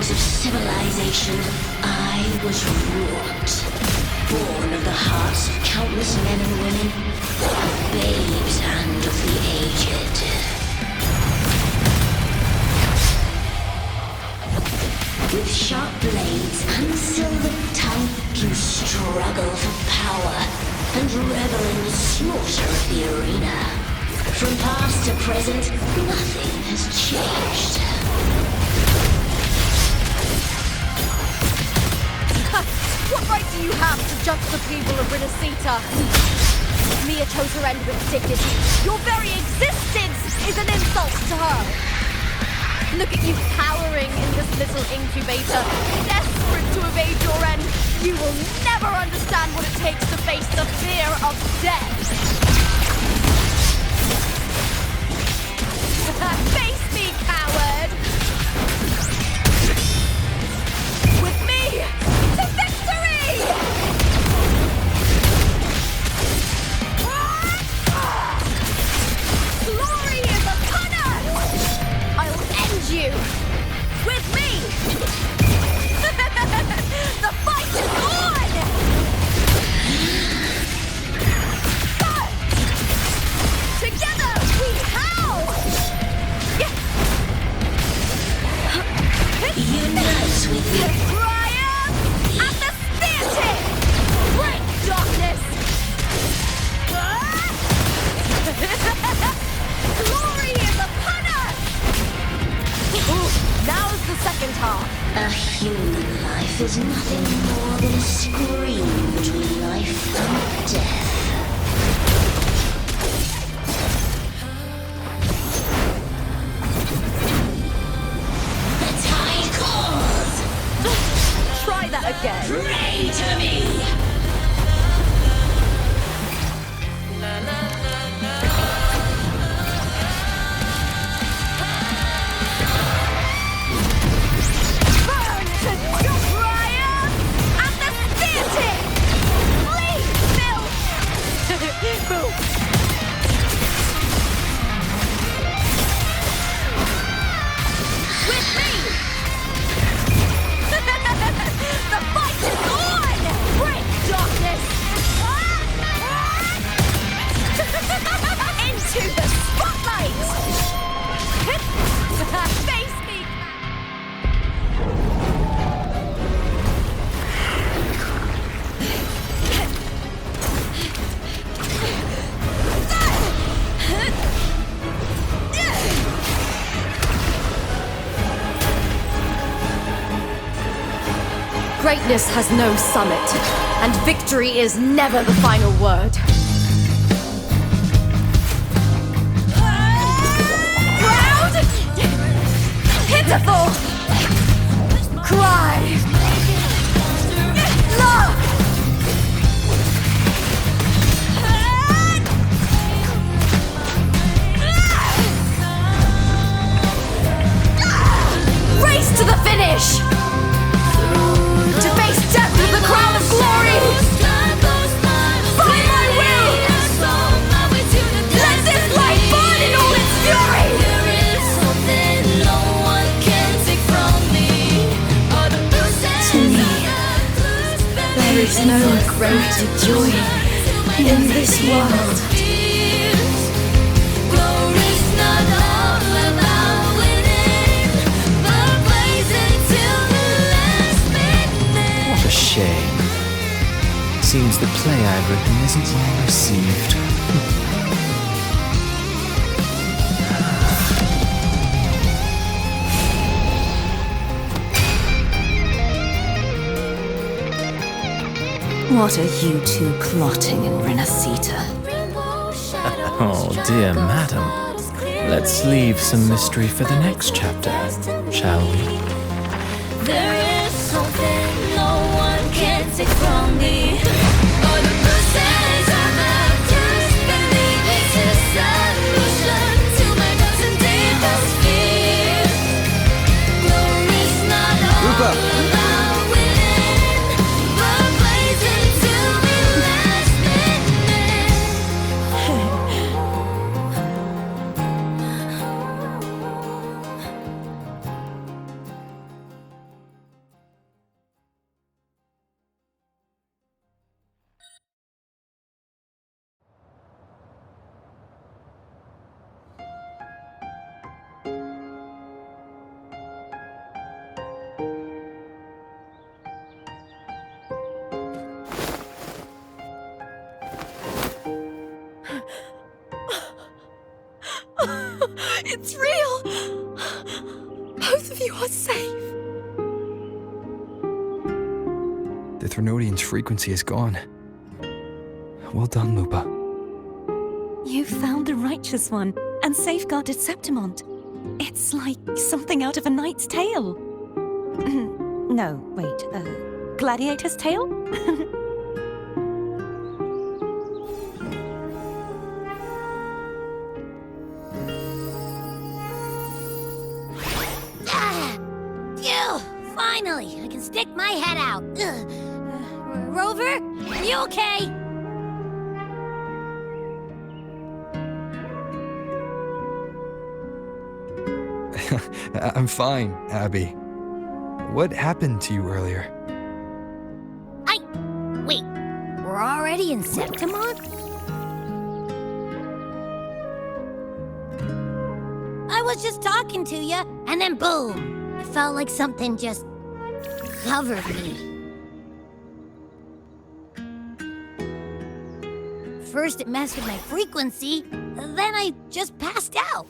dogs of civilization, I was wrought. Born of the hearts of countless men and women, of babes and of the aged. With sharp blades and silver tongue, you struggle for power and revel in the slaughter of the arena. From past to present, nothing has changed. What right do you have to judge the people of Renacita? Mia chose her end with dignity. Your very existence is an insult to her. Look at you cowering in this little incubator, desperate to evade your end. You will never understand what it takes to face the fear of death. Face me, coward! With me, to victory! Glory is upon us! I'll end you! With me! The fight is on! Together we howl! Unite with me. Triumph at the theatre! Break darkness! Glory is upon us! Now's the second half. A human life is nothing more than a scream between life and death. The tide calls! Try that again. Pray to me! Burn to triumph at the theatre! Bleed, filth! Boom! With me! The fight is on! Break darkness! Into the spotlight! Face me! Greatness has no summit, and victory is never the final word. Proud! Pitiful! Cry! Love! Race to the finish! To face death with the crown of glory! By my will! Let this light burn in all its fury! To me, there is no greater joy in this world. What a shame. Seems the play I've written isn't well received. What are you two plotting in Renacita? Oh dear madam. Let's leave some mystery for the next chapter, shall we? There is something no one can take from me. All the bruises I have just beneath this is solution to my doubts and deepest fears. Glory's not all about winning, but blazing to be last minute. It's real! Both of you are safe. The Threnodian's frequency is gone. Well done, Lupa. You found the righteous one and safeguarded Septimont. It's like something out of a knight's tale. No, wait, gladiator's tale? Phew! Finally, I can stick my head out. Rover, are you okay? I'm fine, Abby. What happened to you earlier? Wait, we're already in Septimont? I was just talking to you, and then boom! It felt like something just covered me. First it messed with my frequency, then I just passed out.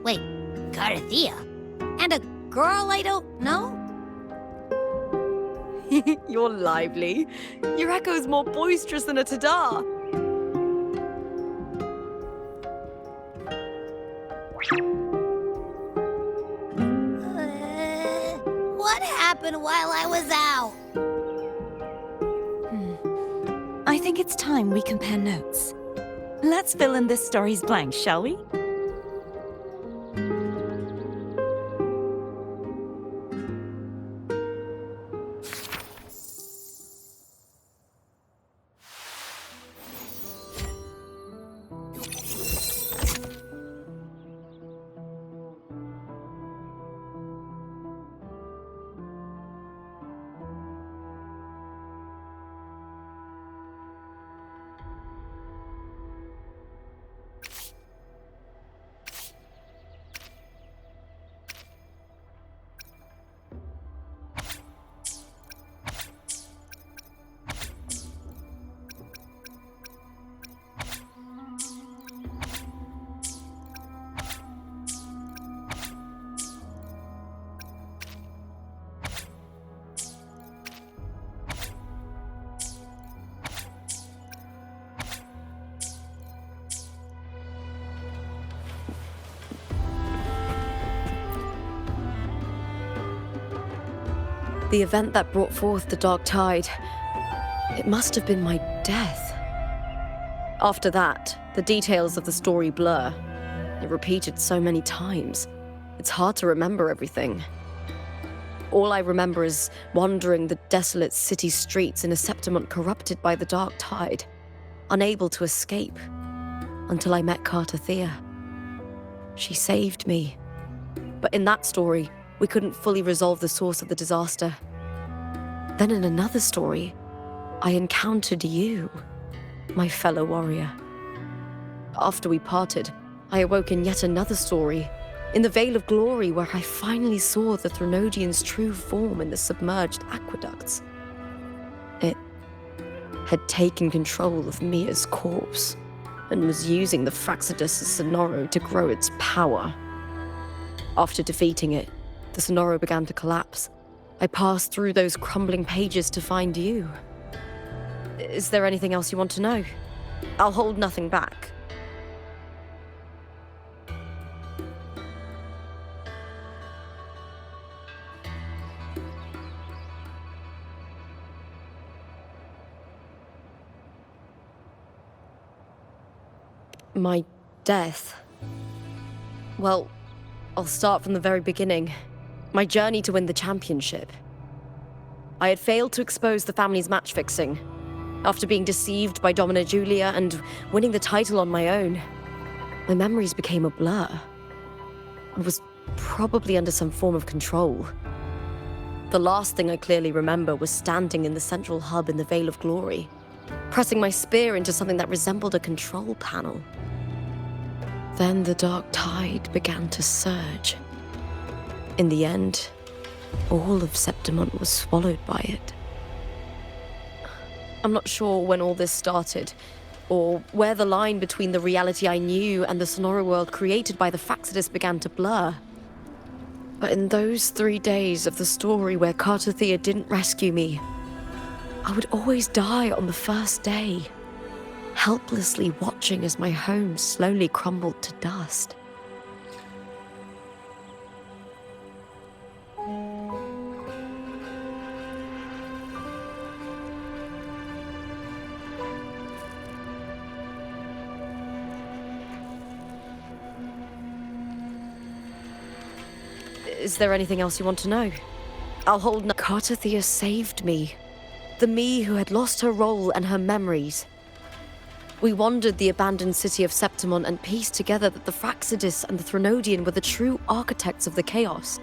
Wait, Carthea? And a girl I don't know? You're lively. Your echo's more boisterous than a Tadar. What happened while I was out? I think it's time we compare notes. Let's fill in this story's blanks, shall we? The event that brought forth the Dark Tide. It must have been my death. After that, the details of the story blur. It repeated so many times. It's hard to remember everything. All I remember is wandering the desolate city streets in a Septimont corrupted by the Dark Tide, unable to escape, until I met Carthea. She saved me. But in that story, we couldn't fully resolve the source of the disaster. Then in another story, I encountered you, my fellow warrior. After we parted, I awoke in yet another story, in the Vale of Glory, where I finally saw the Threnodian's true form in the submerged aqueducts. It had taken control of Mia's corpse, and was using the Fraxidus Sonoro to grow its power. After defeating it, the Sonoro began to collapse. I passed through those crumbling pages to find you. Is there anything else you want to know? I'll hold nothing back. My death. Well, I'll start from the very beginning. My journey to win the championship. I had failed to expose the family's match fixing. After being deceived by Domina Julia and winning the title on my own, my memories became a blur. I was probably under some form of control. The last thing I clearly remember was standing in the central hub in the Vale of Glory, pressing my spear into something that resembled a control panel. Then the Dark Tide began to surge. In the end, all of Septimont was swallowed by it. I'm not sure when all this started, or where the line between the reality I knew and the Sonora world created by the Faxidus began to blur. But in those 3 days of the story where Cartothea didn't rescue me, I would always die on the first day, helplessly watching as my home slowly crumbled to dust. Is there anything else you want to know? I'll hold no. Cartothea saved me. The me who had lost her role and her memories. We wandered the abandoned city of Septimon and pieced together that the Fraxidus and the Threnodian were the true architects of the chaos.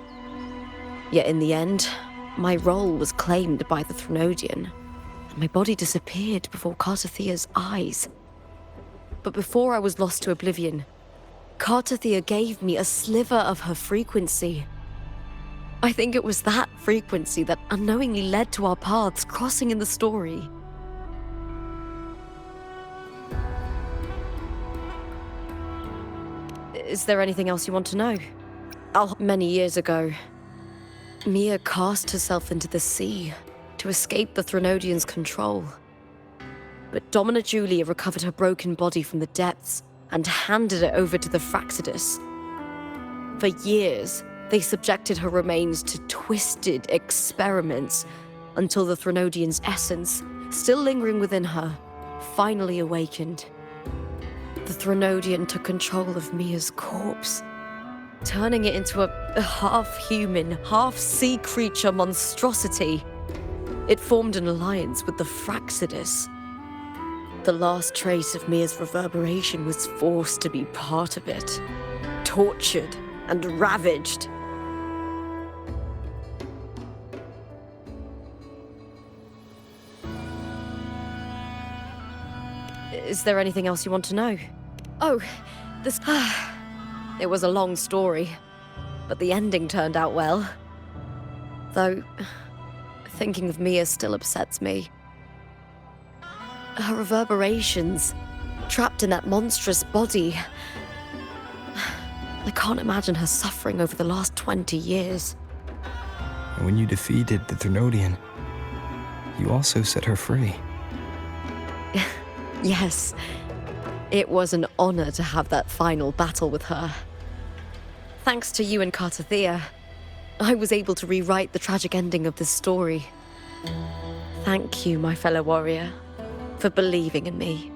Yet in the end, my role was claimed by the Threnodian, and my body disappeared before Cartothea's eyes. But before I was lost to oblivion, Cartothea gave me a sliver of her frequency. I think it was that frequency that unknowingly led to our paths crossing in the story. Is there anything else you want to know? Many years ago, Mia cast herself into the sea to escape the Threnodian's control. But Domina Julia recovered her broken body from the depths and handed it over to the Fraxidus. For years, they subjected her remains to twisted experiments until the Threnodian's essence, still lingering within her, finally awakened. The Threnodian took control of Mia's corpse, turning it into a half-human, half-sea creature monstrosity. It formed an alliance with the Fraxidus. The last trace of Mia's reverberation was forced to be part of it, tortured and ravaged. Is there anything else you want to know? Oh, this... It was a long story, but the ending turned out well. Though, thinking of Mia still upsets me. Her reverberations, trapped in that monstrous body. I can't imagine her suffering over the last 20 years. And when you defeated the Threnodian, you also set her free. Yes, it was an honor to have that final battle with her. Thanks to you and Cartothea, I was able to rewrite the tragic ending of this story. Thank you, my fellow warrior, for believing in me.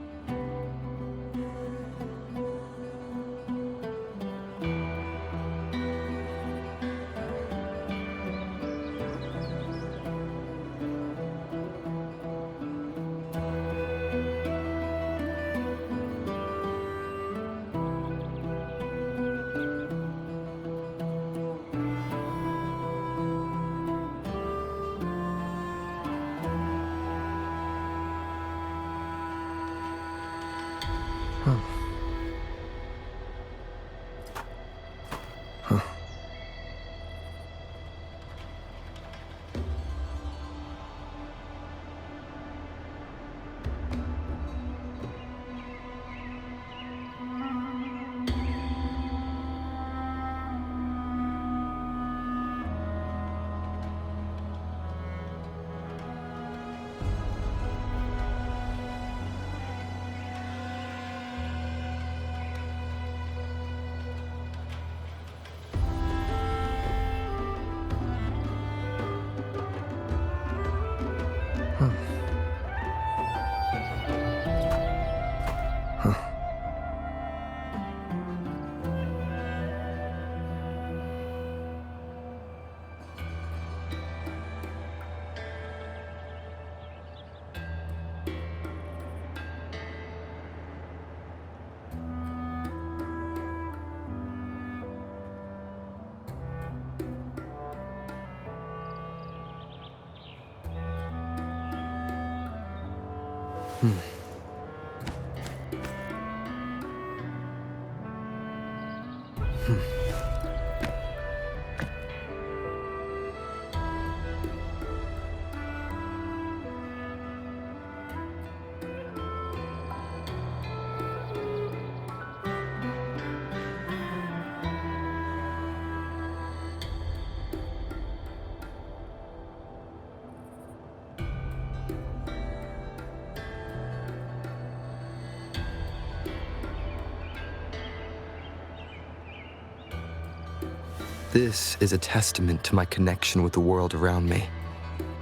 This is a testament to my connection with the world around me,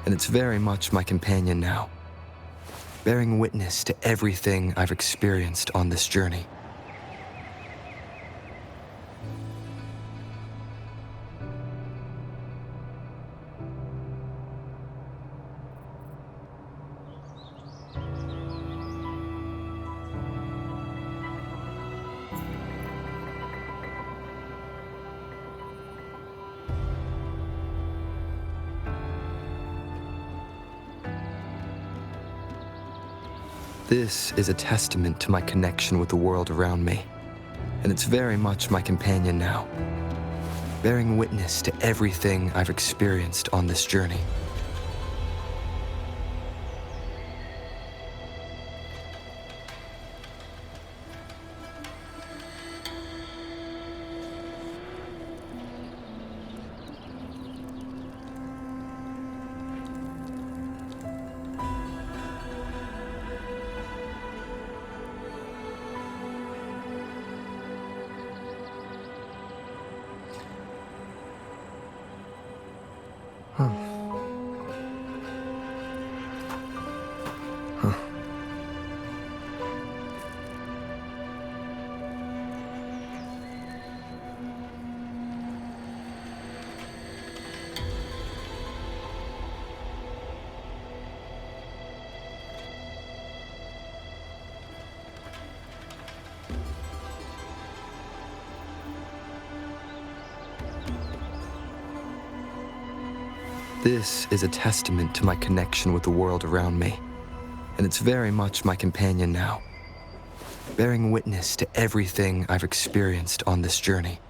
and it's very much my companion now, bearing witness to everything I've experienced on this journey. This is a testament to my connection with the world around me, and it's very much my companion now, bearing witness to everything I've experienced on this journey. This is a testament to my connection with the world around me, and it's very much my companion now, bearing witness to everything I've experienced on this journey.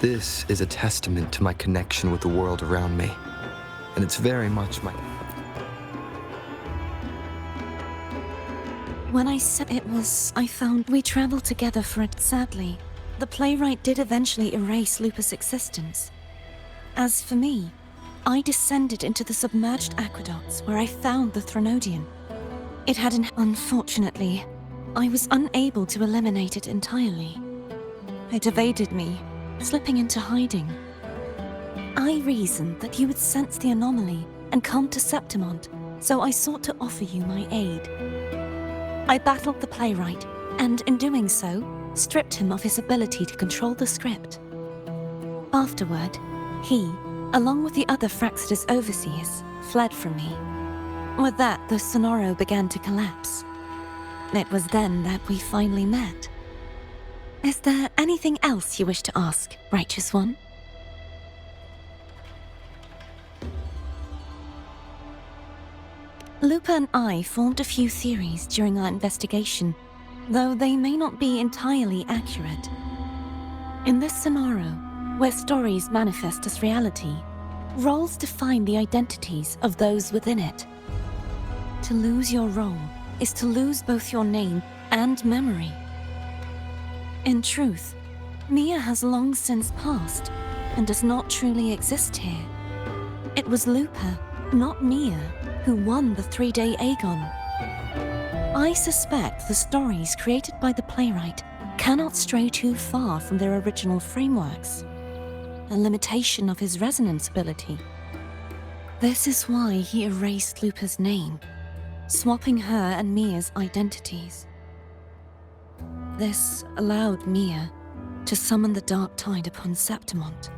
This is a testament to my connection with the world around me, and it's very much my... When I said it was, I found we traveled together for it. Sadly, the playwright did eventually erase Lupus' existence. As for me, I descended into the submerged aqueducts where I found the Threnodian. It had Unfortunately, I was unable to eliminate it entirely. It evaded me, slipping into hiding. I reasoned that you would sense the anomaly and come to Septimont, so I sought to offer you my aid. I battled the playwright, and in doing so, stripped him of his ability to control the script. Afterward, he, along with the other Fraxidus overseers, fled from me. With that, the Sonoro began to collapse. It was then that we finally met. Is there anything else you wish to ask, Righteous One? Lupa and I formed a few theories during our investigation, though they may not be entirely accurate. In this scenario, where stories manifest as reality, roles define the identities of those within it. To lose your role is to lose both your name and memory. In truth, Mia has long since passed and does not truly exist here. It was Lupa, not Mia, who won the 3-day Aegon. I suspect the stories created by the playwright cannot stray too far from their original frameworks, a limitation of his resonance ability. This is why he erased Lupa's name, swapping her and Mia's identities. This allowed Mia to summon the dark tide upon Septimont.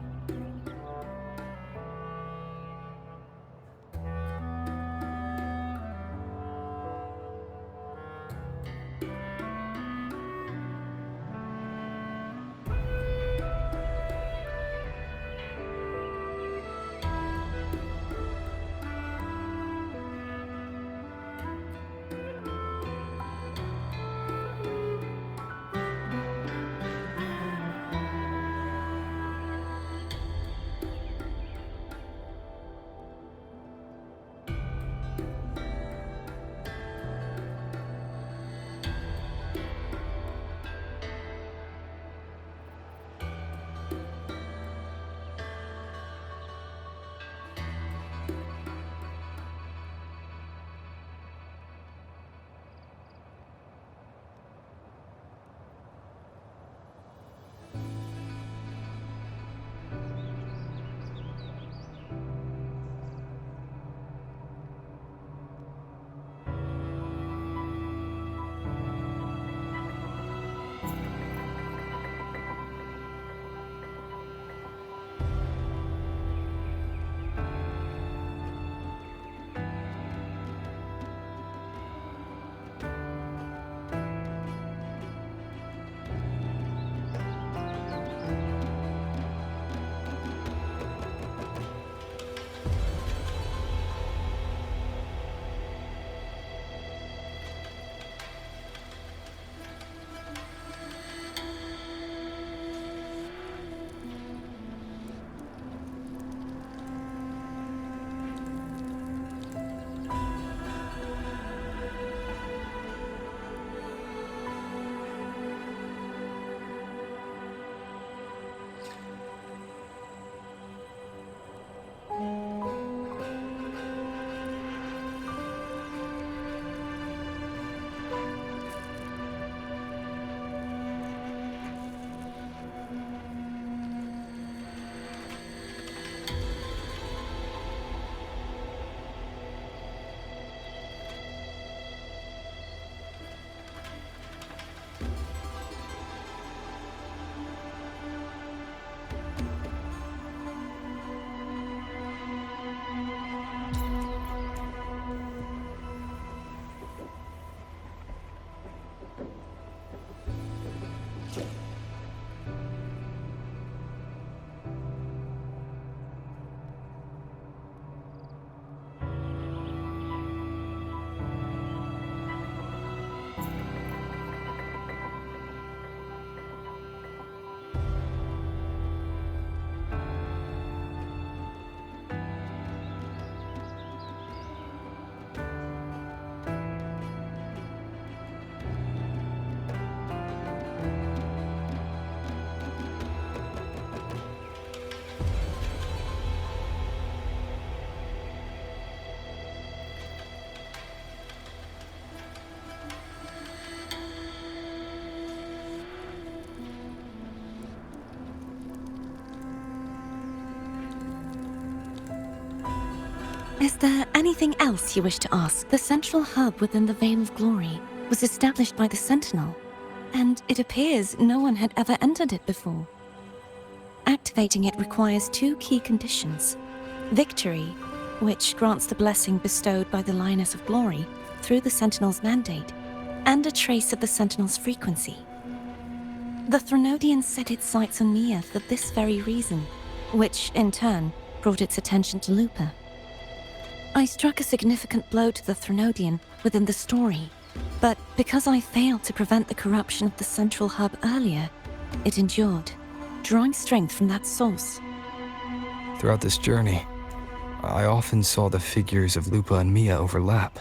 Is there anything else you wish to ask? The central hub within the Veil of Glory was established by the Sentinel, and it appears no one had ever entered it before. Activating it requires 2 key conditions: victory, which grants the blessing bestowed by the Lioness of Glory through the Sentinel's mandate, and a trace of the Sentinel's frequency. The Threnodian set its sights on Mia for this very reason, which, in turn, brought its attention to Lupa. I struck a significant blow to the Threnodian within the story, but because I failed to prevent the corruption of the central hub earlier, it endured, drawing strength from that source. Throughout this journey, I often saw the figures of Lupa and Mia overlap.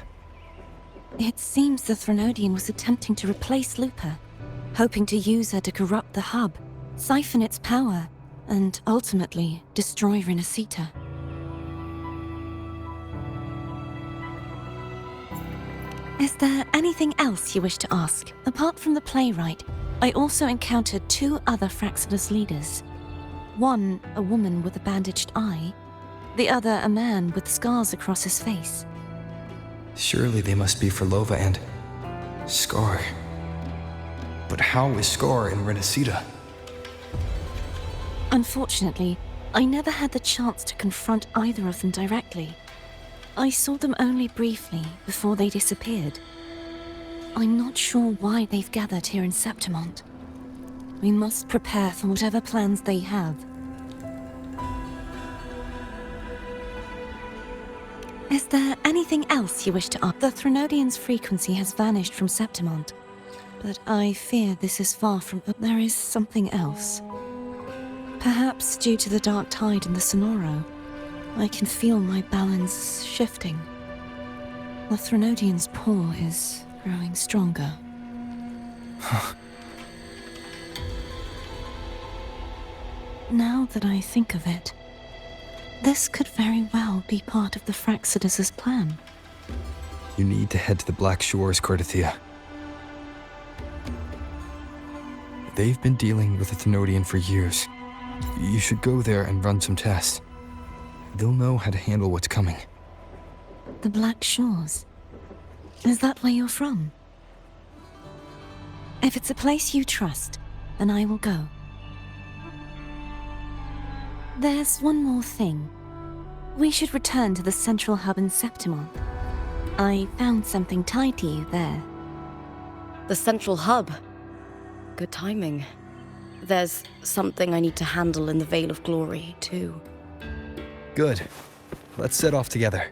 It seems the Threnodian was attempting to replace Lupa, hoping to use her to corrupt the hub siphon its power, and ultimately destroy Renacita. Is there anything else you wish to ask? Apart from the playwright, I also encountered 2 other Fraxidus leaders. One, a woman with a bandaged eye, the other a man with scars across his face. Surely they must be for Lova and Scar. But how is Scar in Renacita? Unfortunately, I never had the chance to confront either of them directly. I saw them only briefly before they disappeared. I'm not sure why they've gathered here in Septimont. We must prepare for whatever plans they have. Is there anything else you wish to ask? The Threnodian's frequency has vanished from Septimont, but I fear this is far from... There is something else. Perhaps due to the dark tide in the Sonoro, I can feel my balance shifting. The Threnodian's pull is growing stronger. Now that I think of it, this could very well be part of the Fraxidus' plan. You need to head to the Black Shores, Cordothea. They've been dealing with the Thenodian for years. You should go there and run some tests. They'll know how to handle what's coming. The Black Shores? Is that where you're from? If it's a place you trust, then I will go. There's one more thing. We should return to the central hub in Septimont. I found something tied to you there. The central hub. Good timing. There's something I need to handle in the Veil of Glory, too. Good. Let's set off together.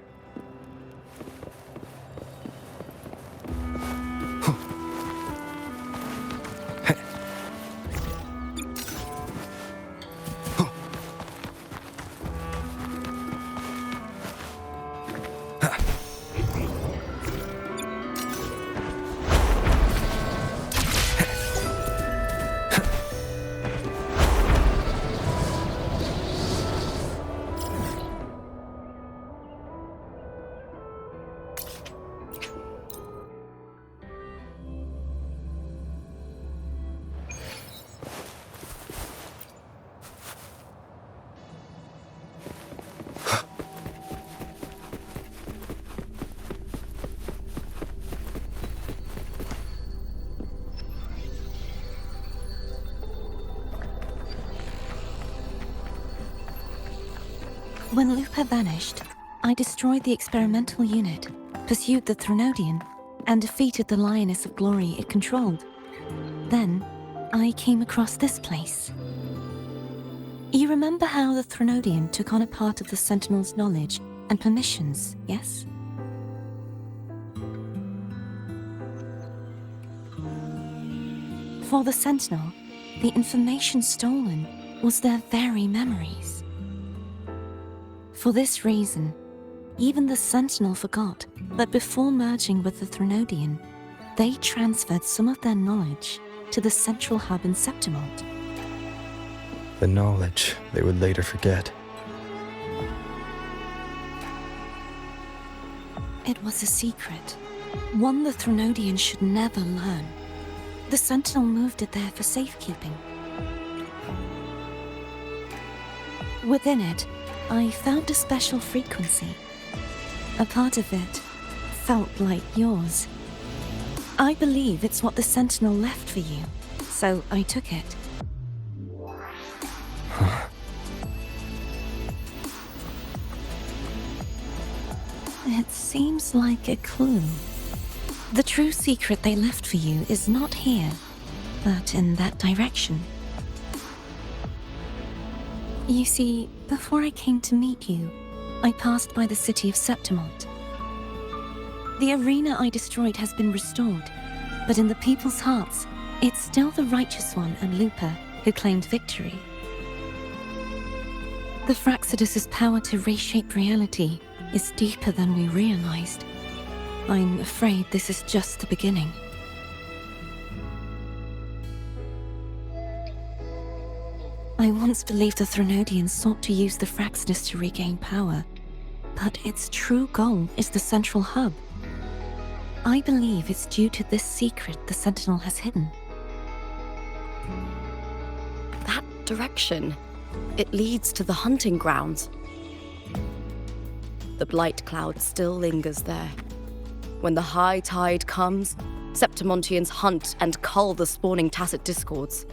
When Lupa vanished, I destroyed the experimental unit, pursued the Threnodian, and defeated the Lioness of Glory it controlled. Then, I came across this place. You remember how the Threnodian took on a part of the Sentinel's knowledge and permissions, yes? For the Sentinel, the information stolen was their very memories. For this reason, even the Sentinel forgot that before merging with the Threnodian, they transferred some of their knowledge to the central hub in Septimont. The knowledge they would later forget. It was a secret, one the Threnodian should never learn. The Sentinel moved it there for safekeeping. Within it, I found a special frequency. A part of it felt like yours. I believe it's what the Sentinel left for you, so I took it. It seems like a clue. The true secret they left for you is not here, but in that direction. You see, before I came to meet you, I passed by the city of Septimont. The arena I destroyed has been restored, but in the people's hearts, it's still the Righteous One and Lupa who claimed victory. The Fraxidus' power to reshape reality is deeper than we realized. I'm afraid this is just the beginning. I once believed the Threnodians sought to use the Fraxinus to regain power, but its true goal is the central hub. I believe it's due to this secret the Sentinel has hidden. That direction, it leads to the hunting grounds. The blight cloud still lingers there. When the high tide comes, Septimontians hunt and cull the spawning Tacit Discords.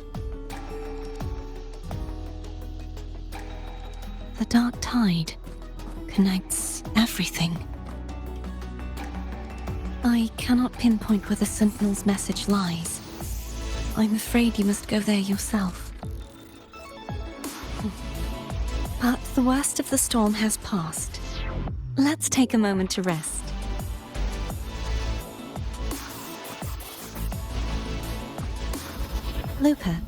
The dark tide connects everything. I cannot pinpoint where the Sentinel's message lies. I'm afraid you must go there yourself. But the worst of the storm has passed. Let's take a moment to rest. Luca,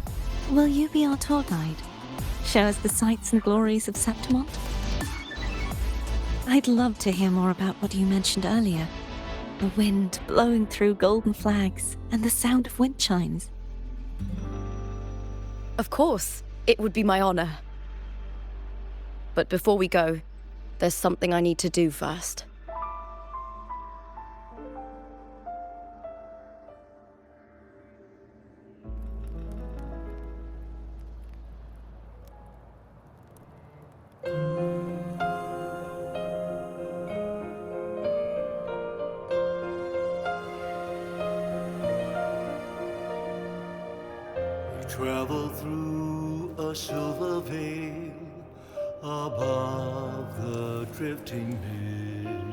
will you be our tour guide? Show us the sights and glories of Septimont? I'd love to hear more about what you mentioned earlier. The wind blowing through golden flags and the sound of wind chimes. Of course, it would be my honor. But before we go, there's something I need to do first. Travel through a silver veil above the drifting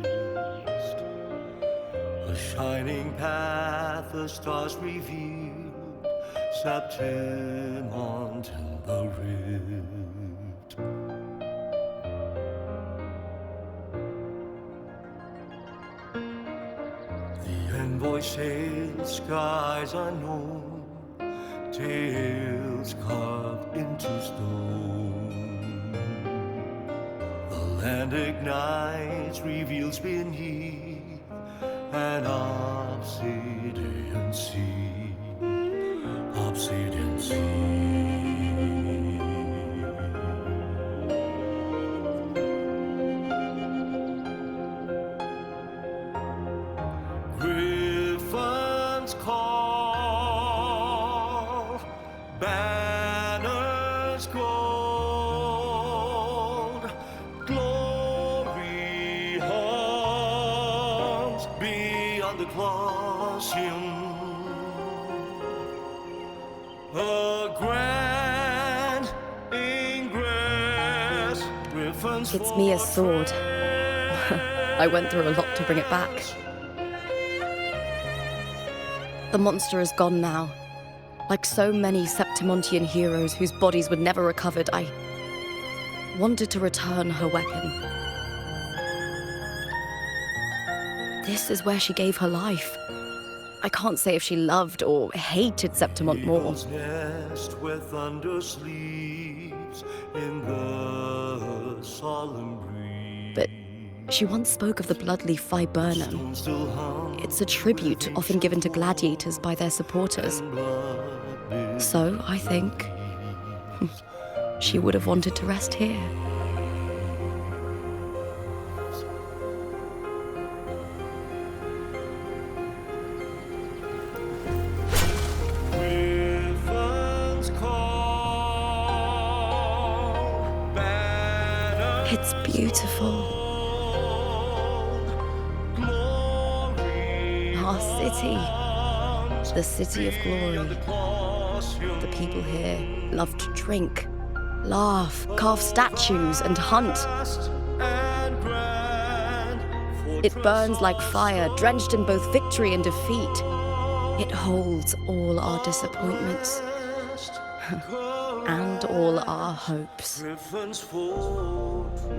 mist. A shining path, the stars revealed, Septimont in the rift. The envoy sails skies unknown, tales carved into stone. The land ignites, reveals beneath an obsidian sea, obsidian sea. Griffins call, banners gold, glory hangs beyond the Colosseum. A grand ingress, Griffins. It's Mia's sword. I went through a lot to bring it back. The monster is gone now. Like so many Septimontian heroes whose bodies were never recovered, I wanted to return her weapon. This is where she gave her life. I can't say if she loved or hated Septimont more. Eagle's nest where thunder sleeps in the solemn breeze. But she once spoke of the bloodleaf viburnum. Stone still hung It's a tribute often given to gladiators by their supporters. blood So, I think, she would have wanted to rest here. Griffins call, banners It's beautiful. glory Our city. The city of glory. The people here love to drink, laugh, carve statues, and hunt. and grand, It burns like fire, drenched in both victory and defeat. It holds all our disappointments and all our hopes. Griffin's fortress.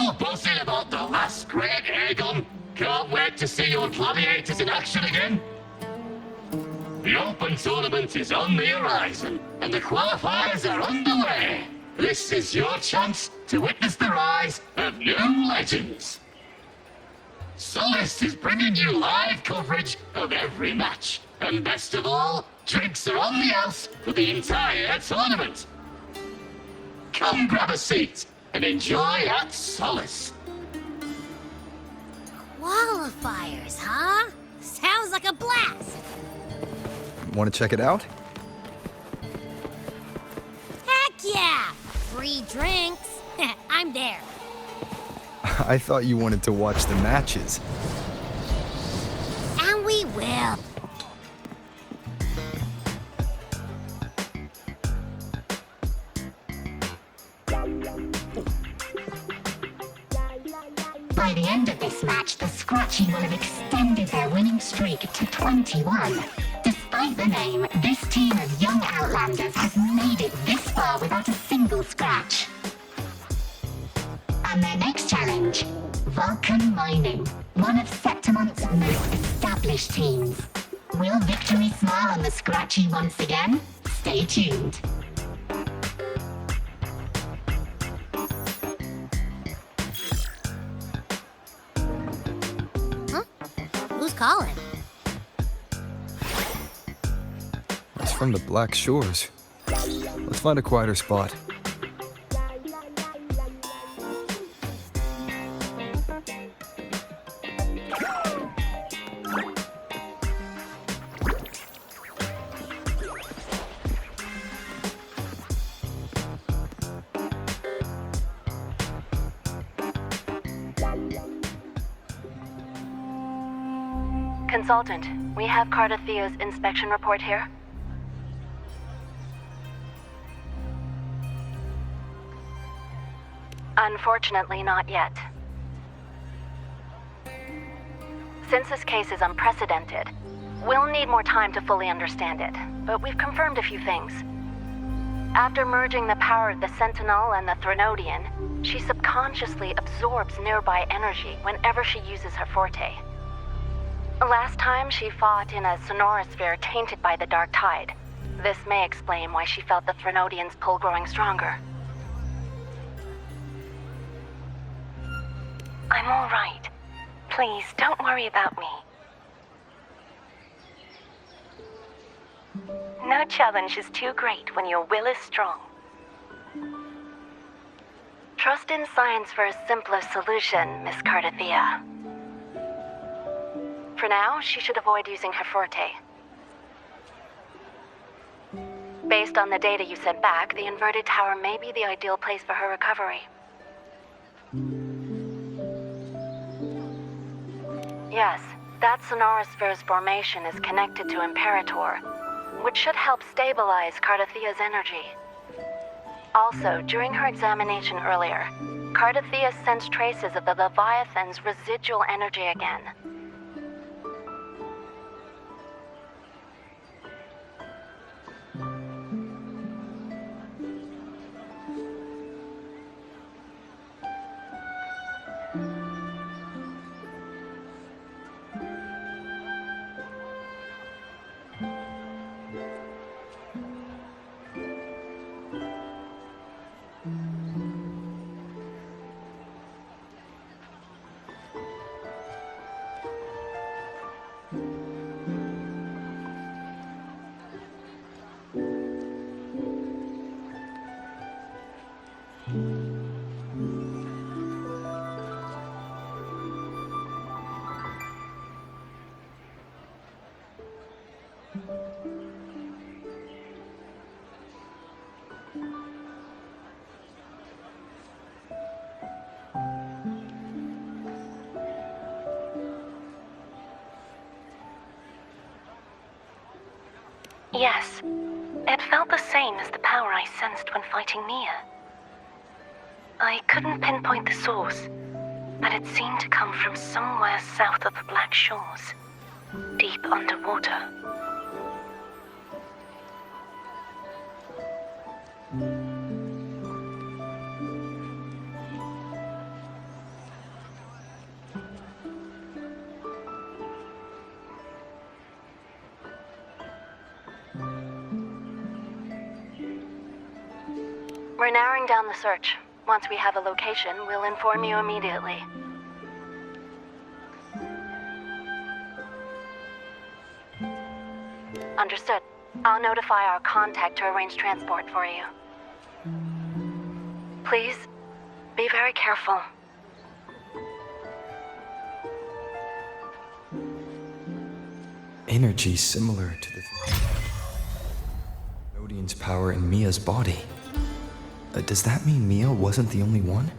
all buzzing about the last great Aegon. Can't wait to see your gladiators in action again. The Open Tournament is on the horizon, and the qualifiers are underway. This is your chance to witness the rise of new legends. Solace is bringing you live coverage of every match. And best of all, drinks are on the house for the entire tournament. Come grab a seat and enjoy at Solace. Qualifiers, huh? Sounds like a blast. Want to check it out? Heck yeah! Free drinks. I'm there. I thought you wanted to watch the matches. And we will. By the end of this match, the Scratchy will have extended their winning streak to 21. Despite the name, this team of young Outlanders has made it this far without a single scratch. And their next challenge, Vulcan Mining, one of Septimont's most established teams. Will victory smile on the Scratchy once again? Stay tuned. Who's calling? It's from the Black Shores. Let's find a quieter spot. Consultant, we have Cardathea's inspection report here. Unfortunately, not yet. Since this case is unprecedented, we'll need more time to fully understand it, but we've confirmed a few things. After merging the power of the Sentinel and the Threnodian, she subconsciously absorbs nearby energy whenever she uses her forte. Last time, she fought in a sonorosphere tainted by the Dark Tide. This may explain why she felt the Threnodian's pull growing stronger. I'm all right. Please, don't worry about me. No challenge is too great when your will is strong. Trust in science for a simpler solution, Miss Cardathea. For now, she should avoid using her forte. Based on the data you sent back, the inverted tower may be the ideal place for her recovery. Yes, that sonorosphere's formation is connected to Imperator, which should help stabilize Cardathea's energy. Also, during her examination earlier, Cardathea sensed traces of the Leviathan's residual energy again. Yes, it felt the same as the power I sensed when fighting Nia. I couldn't pinpoint the source, but it seemed to come from somewhere south of the Black Shores, deep underwater. We're narrowing down the search. Once we have a location, we'll inform you immediately. Understood. I'll notify our contact to arrange transport for you. Please, be very careful. Energy similar to the Thenodian's power in Mia's body. Does that mean Mia wasn't the only one?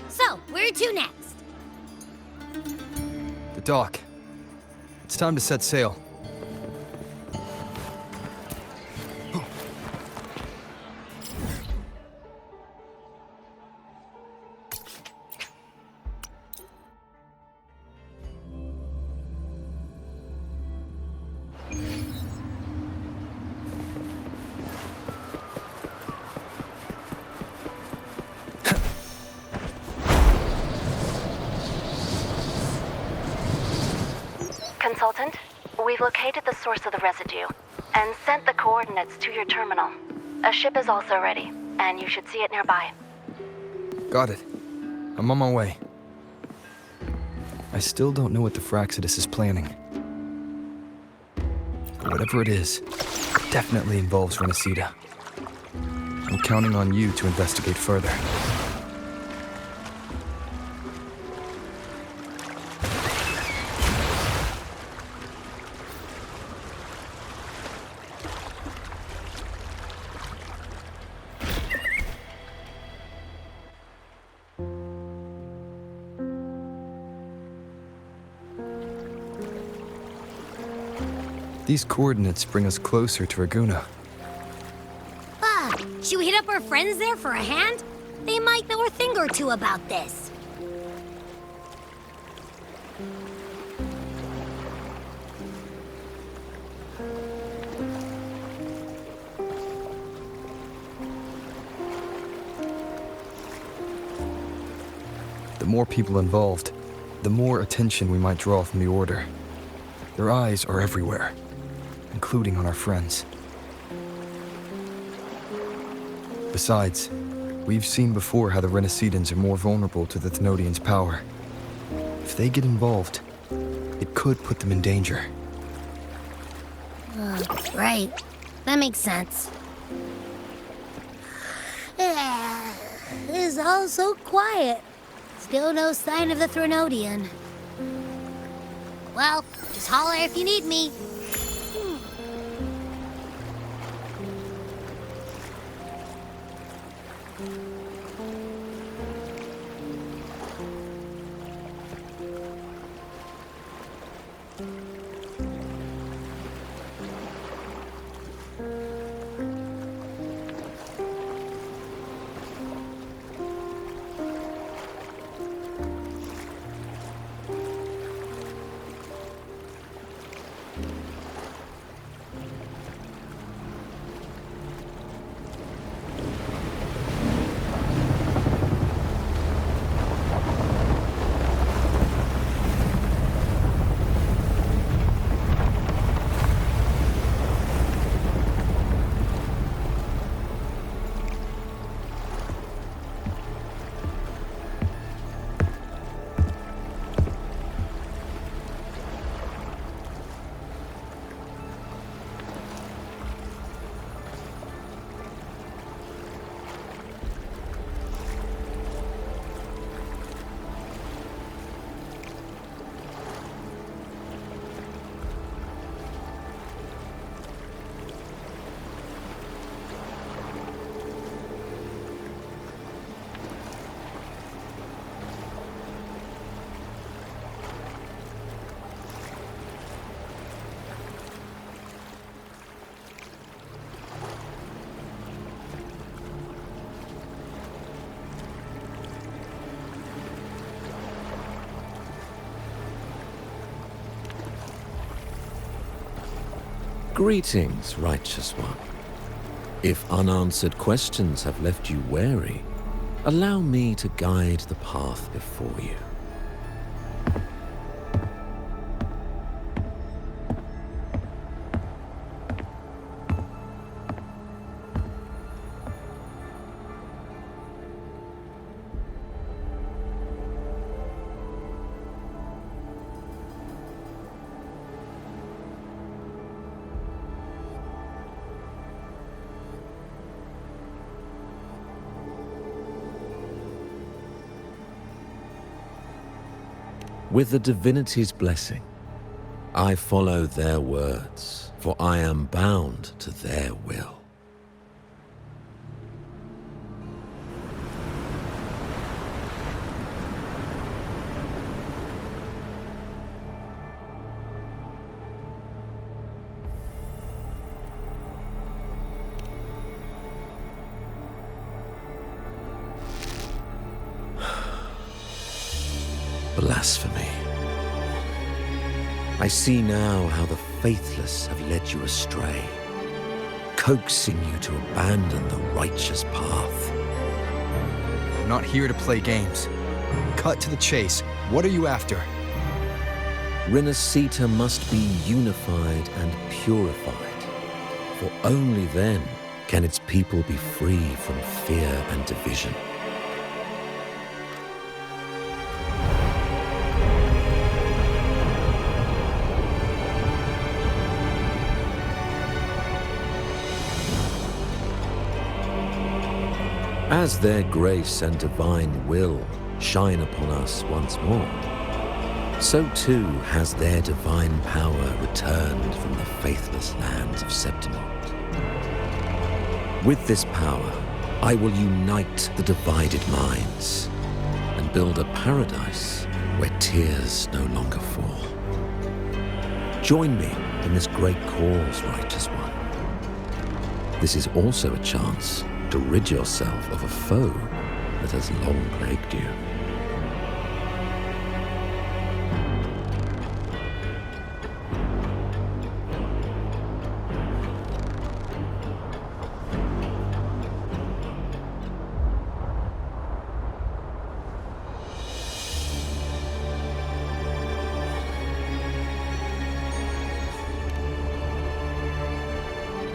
So, where to next? The dock. It's time to set sail. Consultant, we've located the source of the residue and sent the coordinates to your terminal. A ship is also ready, and you should see it nearby. Got it. I'm on my way. I still don't know what the Fraxidus is planning. But whatever it is, it definitely involves Renacita. I'm counting on you to investigate further. These coordinates bring us closer to Raguna. Should we hit up our friends there for a hand? They might know a thing or two about this. The more people involved, the more attention we might draw from the Order. Their eyes are everywhere, including on our friends. Besides, we've seen before how the Renacitans are more vulnerable to the Thenodians' power. If they get involved, it could put them in danger. Right. That makes sense. It's all so quiet. Still no sign of the Thenodian. Well, just holler if you need me. Greetings, righteous one. If unanswered questions have left you wary, allow me to guide the path before you. With the divinity's blessing, I follow their words, for I am bound to their will. Blasphemy. I see now how the faithless have led you astray, coaxing you to abandon the righteous path. I'm not here to play games. Cut to the chase. What are you after? Renacita must be unified and purified, for only then can its people be free from fear and division. As their grace and divine will shine upon us once more, so too has their divine power returned from the faithless lands of Septimont. With this power, I will unite the divided minds and build a paradise where tears no longer fall. Join me in this great cause, Righteous One. This is also a chance to rid yourself of a foe that has long plagued you.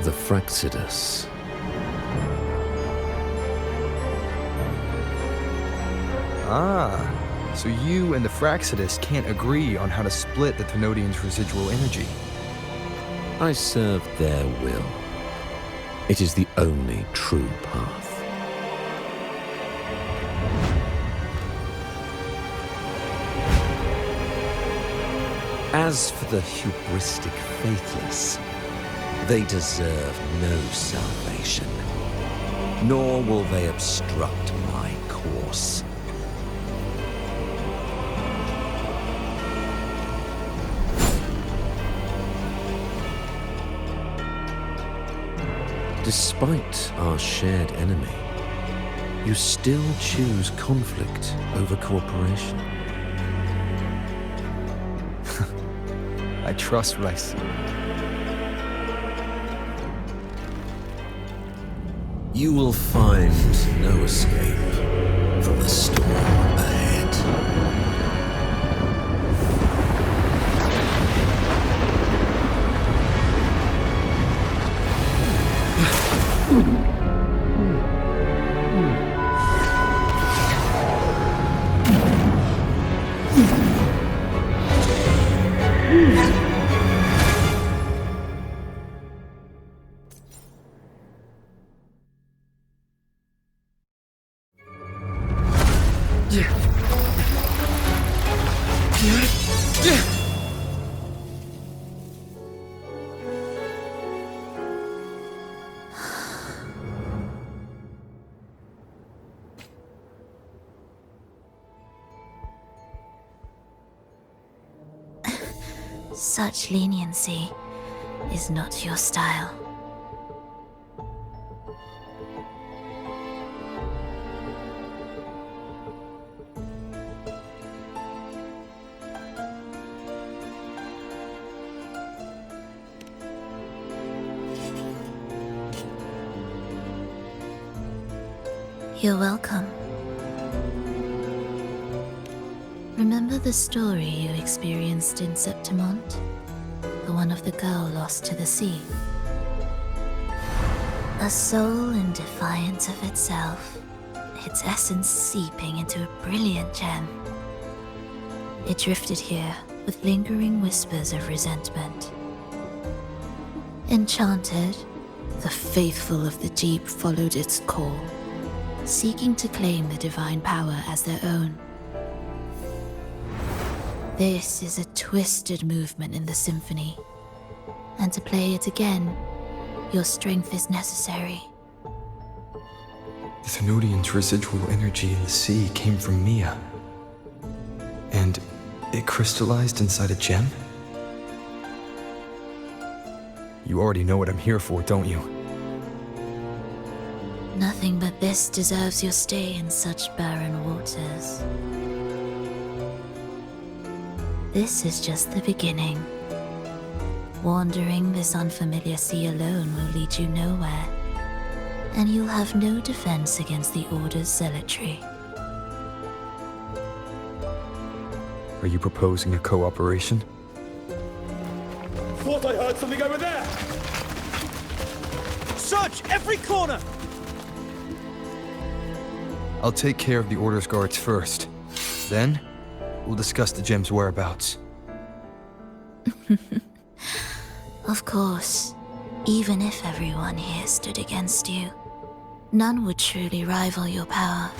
The Fraxidus. Ah, so you and the Fraxidus can't agree on how to split the Thenodians' residual energy. I serve their will. It is the only true path. As for the hubristic faithless, they deserve no salvation, nor will they obstruct my course. Despite our shared enemy, you still choose conflict over cooperation. I trust what I see. You will find no escape from the storm ahead. Such leniency is not your style. You're welcome. Remember the story you experienced in Septimont? The one of the girl lost to the sea? A soul in defiance of itself, its essence seeping into a brilliant gem. It drifted here with lingering whispers of resentment. Enchanted, the faithful of the deep followed its call, seeking to claim the divine power as their own. This is a twisted movement in the symphony. And to play it again, your strength is necessary. The Thenodian's residual energy in the sea came from Mia. And it crystallized inside a gem? You already know what I'm here for, don't you? Nothing but this deserves your stay in such barren waters. This is just the beginning. Wandering this unfamiliar sea alone will lead you nowhere, and you'll have no defense against the Order's zealotry. Are you proposing a cooperation? Thought I heard something over there! Search every corner! I'll take care of the Order's guards first. Then, we'll discuss the gem's whereabouts. Of course, even if everyone here stood against you, none would truly rival your power.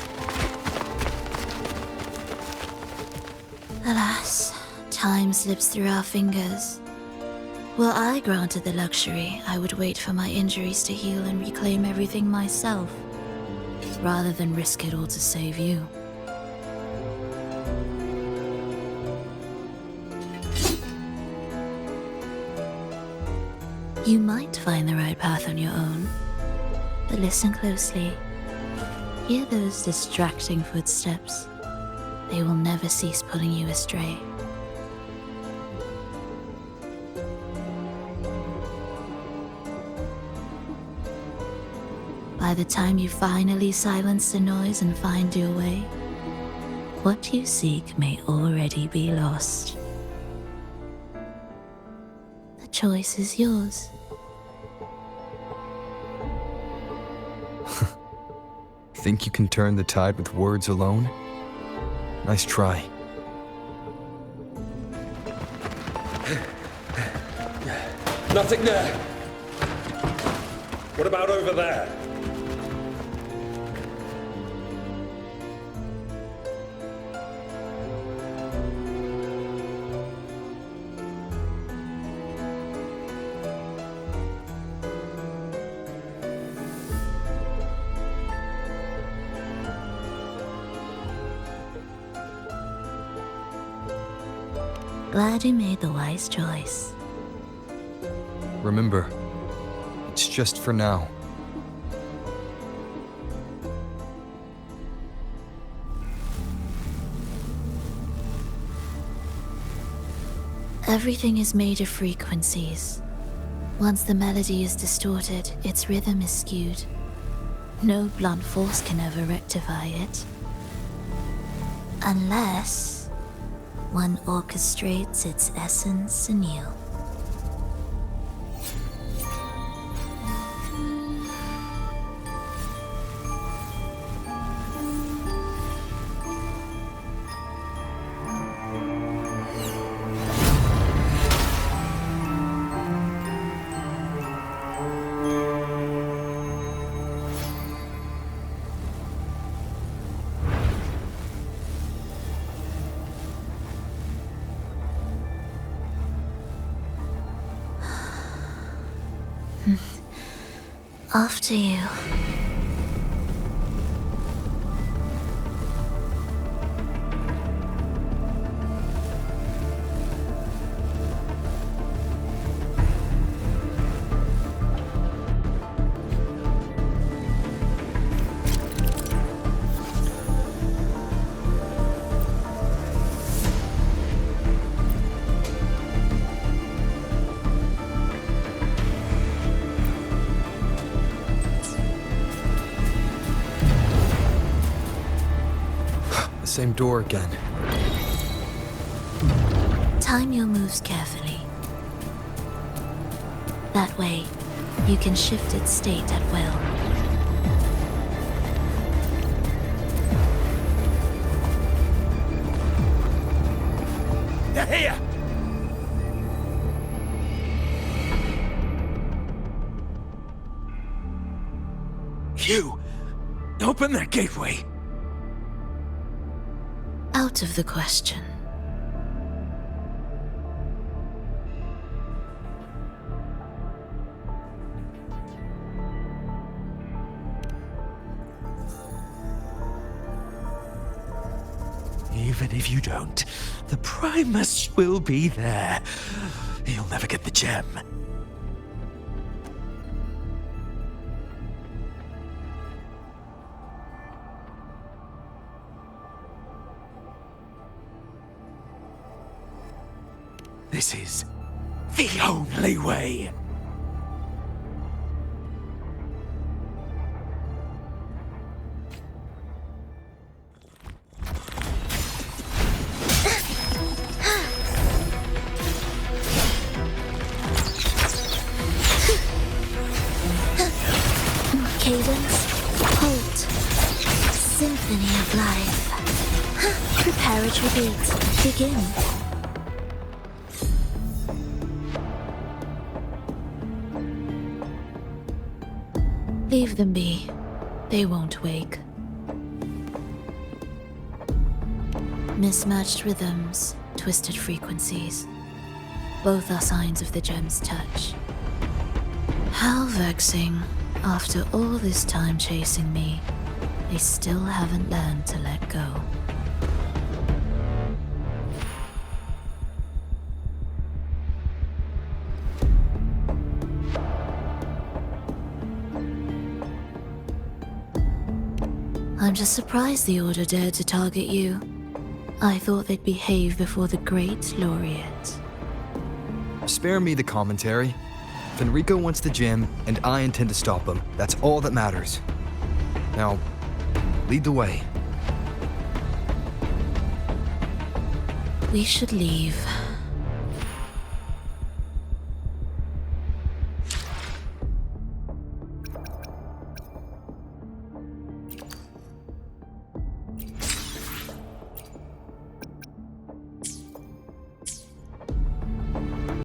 Alas, time slips through our fingers. Were I granted the luxury, I would wait for my injuries to heal and reclaim everything myself, rather than risk it all to save you. You might find the right path on your own, but listen closely. Hear those distracting footsteps. They will never cease pulling you astray. By the time you finally silence the noise and find your way, what you seek may already be lost. The choice is yours. Think you can turn the tide with words alone? Nice try. Nothing there! What about over there? Glad you made the wise choice. Remember, it's just for now. Everything is made of frequencies. Once the melody is distorted, its rhythm is skewed. No blunt force can ever rectify it. Unless one orchestrates its essence anew. After you. Same door again. Time your moves carefully. That way, you can shift its state at will. They're here! You! Open that gateway! Out of the question. Even if you don't, the Primus will be there. You'll never get the gem. This is the only way. Cadence, halt, symphony of life. Prepare retreat, begin. Leave them be. They won't wake. Mismatched rhythms, twisted frequencies. Both are signs of the gem's touch. How vexing. After all this time chasing me, they still haven't learned to let go. I'm just surprised the Order dared to target you. I thought they'd behave before the Great Laureate. Spare me the commentary. Fenrico wants the gem, and I intend to stop him. That's all that matters. Now, lead the way. We should leave.